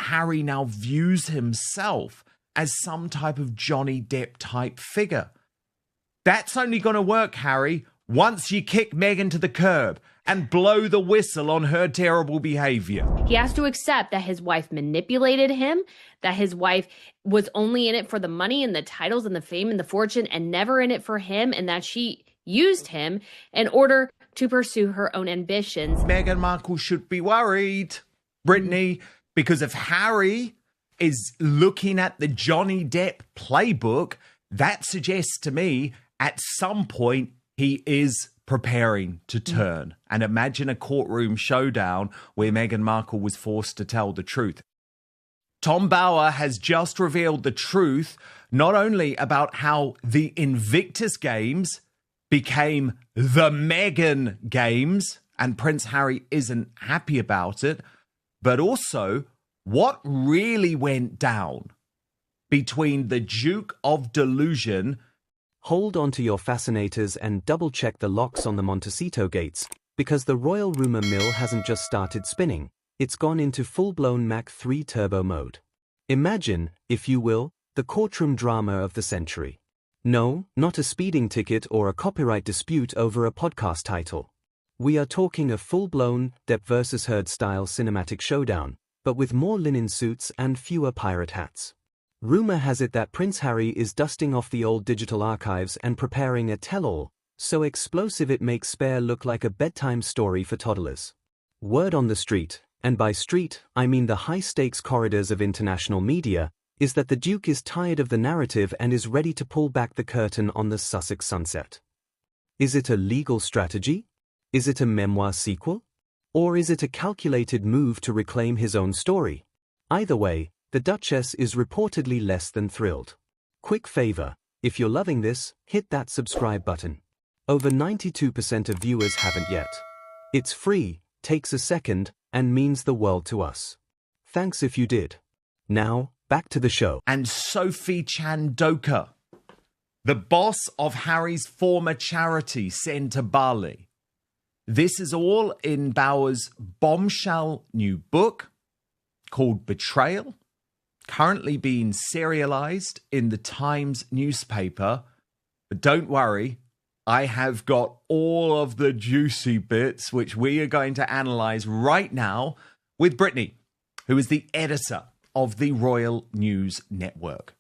Harry now views himself as some type of Johnny Depp type figure. That's only going to work, Harry, once you kick Meghan to the curb and blow the whistle on her terrible behavior. He has to accept that his wife manipulated him, that his wife was only in it for the money and the titles and the fame and the fortune and never in it for him, and that she used him in order to pursue her own ambitions. Meghan Markle should be worried, Brittany, because if Harry is looking at the Johnny Depp playbook, that suggests to me at some point he is preparing to turn. And imagine a courtroom showdown where Meghan Markle was forced to tell the truth. Tom Bower has just revealed the truth, not only about how the Invictus Games became the Meghan Games, and Prince Harry isn't happy about it, but also what really went down between the Duke of Delusion. Hold on to your fascinators and double-check the locks on the Montecito gates, because the royal rumor mill hasn't just started spinning, it's gone into full-blown Mach 3 turbo mode. Imagine, if you will, the courtroom drama of the century. No, not a speeding ticket or a copyright dispute over a podcast title. We are talking a full-blown Depp versus Heard-style cinematic showdown, but with more linen suits and fewer pirate hats. Rumor has it that Prince Harry is dusting off the old digital archives and preparing a tell-all, so explosive it makes Spare look like a bedtime story for toddlers. Word on the street, and by street, I mean the high-stakes corridors of international media, is that the Duke is tired of the narrative and is ready to pull back the curtain on the Sussex sunset. Is it a legal strategy? Is it a memoir sequel? Or is it a calculated move to reclaim his own story? Either way, the Duchess is reportedly less than thrilled. Quick favor, if you're loving this, hit that subscribe button. Over 92% of viewers haven't yet. It's free, takes a second, and means the world to us. Thanks if you did. Now, back to the show. And Sophie Chandoka, the boss of Harry's former charity, Send to Bali. This is all in Bower's bombshell new book called Betrayal, currently being serialized in the Times newspaper. But don't worry, I have got all of the juicy bits, which we are going to analyze right now with Brittany, who is the editor of the Royal News Network.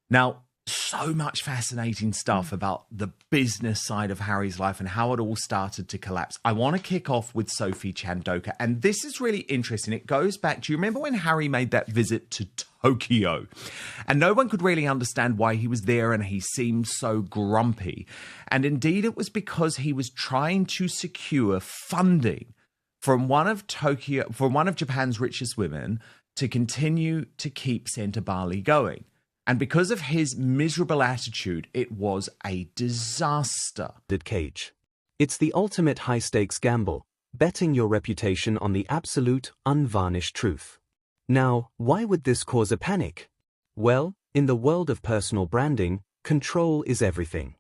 Now, so much fascinating stuff about the business side of Harry's life and how it all started to collapse. I want to kick off with Sophie Chandoka, and this is really interesting. It goes back, do you remember when Harry made that visit to Tokyo? And no one could really understand why he was there, and he seemed so grumpy. And indeed, it was because he was trying to secure funding from one of Japan's richest women to continue to keep Send to Bali going. And because of his miserable attitude, it was a disaster. Cage. It's the ultimate high-stakes gamble, betting your reputation on the absolute, unvarnished truth. Now, why would this cause a panic? Well, in the world of personal branding, control is everything.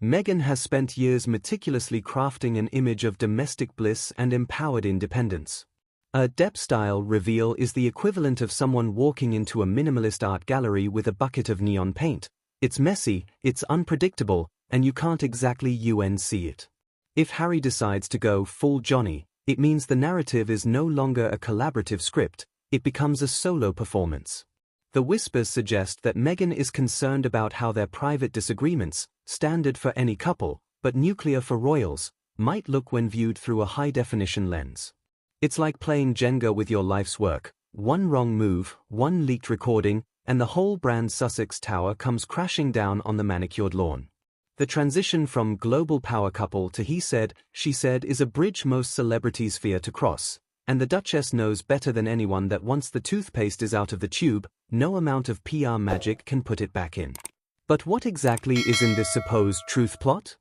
Meghan has spent years meticulously crafting an image of domestic bliss and empowered independence. A Depp-style reveal is the equivalent of someone walking into a minimalist art gallery with a bucket of neon paint. It's messy, it's unpredictable, and you can't exactly UNC it. If Harry decides to go full Johnny, it means the narrative is no longer a collaborative script, it becomes a solo performance. The whispers suggest that Meghan is concerned about how their private disagreements, standard for any couple, but nuclear for royals, might look when viewed through a high-definition lens. It's like playing Jenga with your life's work. One wrong move, one leaked recording, and the whole brand Sussex Tower comes crashing down on the manicured lawn. The transition from global power couple to he said, she said is a bridge most celebrities fear to cross, and the Duchess knows better than anyone that once the toothpaste is out of the tube, no amount of PR magic can put it back in. But what exactly is in this supposed truth plot?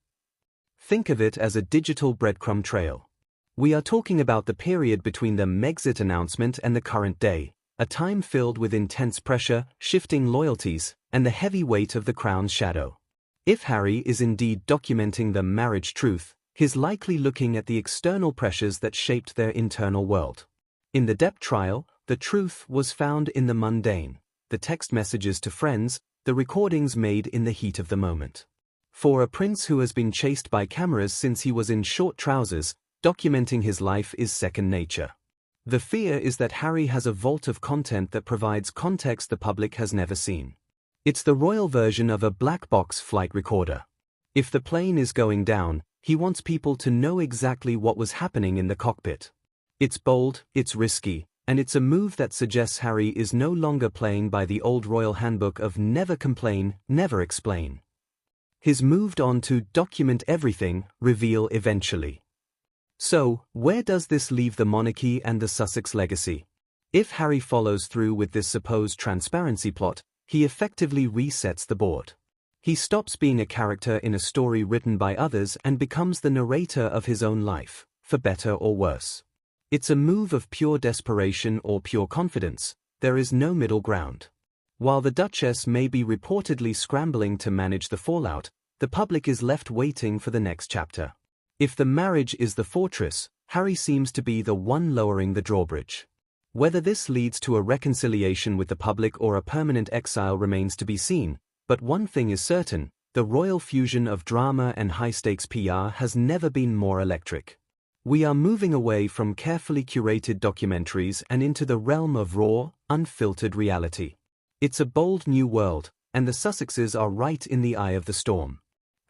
Think of it as a digital breadcrumb trail. We are talking about the period between the Megxit announcement and the current day, a time filled with intense pressure, shifting loyalties, and the heavy weight of the crown's shadow. If Harry is indeed documenting the marriage truth, he's likely looking at the external pressures that shaped their internal world. In the Depp trial, The truth was found in the mundane, the text messages to friends, the recordings made in the heat of the moment. For a prince who has been chased by cameras since he was in short trousers, documenting his life is second nature. The fear is that Harry has a vault of content that provides context the public has never seen. It's the royal version of a black box flight recorder. If the plane is going down, he wants people to know exactly what was happening in the cockpit. It's bold, it's risky, and it's a move that suggests Harry is no longer playing by the old royal handbook of never complain, never explain. He's moved on to document everything, reveal eventually. So, where does this leave the monarchy and the Sussex legacy? If Harry follows through with this supposed transparency plot, he effectively resets the board. He stops being a character in a story written by others and becomes the narrator of his own life, for better or worse. It's a move of pure desperation or pure confidence. There is no middle ground. While the Duchess may be reportedly scrambling to manage the fallout, the public is left waiting for the next chapter. If the marriage is the fortress, Harry seems to be the one lowering the drawbridge. Whether this leads to a reconciliation with the public or a permanent exile remains to be seen, but one thing is certain, the royal fusion of drama and high-stakes PR has never been more electric. We are moving away from carefully curated documentaries and into the realm of raw, unfiltered reality. It's a bold new world, and the Sussexes are right in the eye of the storm.